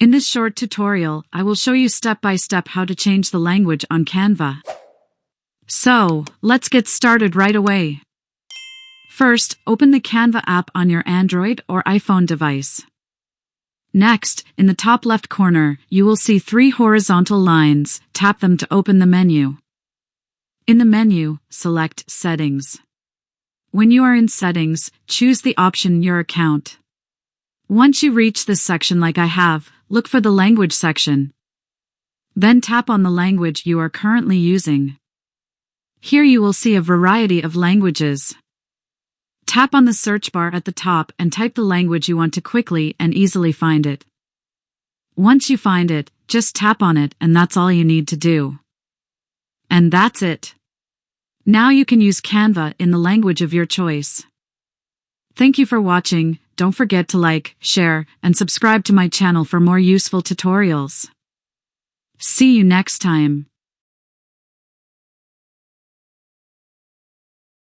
In this short tutorial, I will show you step by step how to change the language on Canva. So, let's get started right away. First, open the Canva app on your Android or iPhone device. Next, in the top left corner, you will see 3 horizontal lines. Tap them to open the menu. In the menu, select Settings. When you are in Settings, choose the option Your Account. Once you reach this section like I have, look for the Language section. Then tap on the language you are currently using. Here you will see a variety of languages. Tap on the search bar at the top and type the language you want to quickly and easily find it. Once you find it, just tap on it and that's all you need to do. And that's it. Now you can use Canva in the language of your choice. Thank you for watching. Don't forget to like, share, and subscribe to my channel for more useful tutorials. See you next time.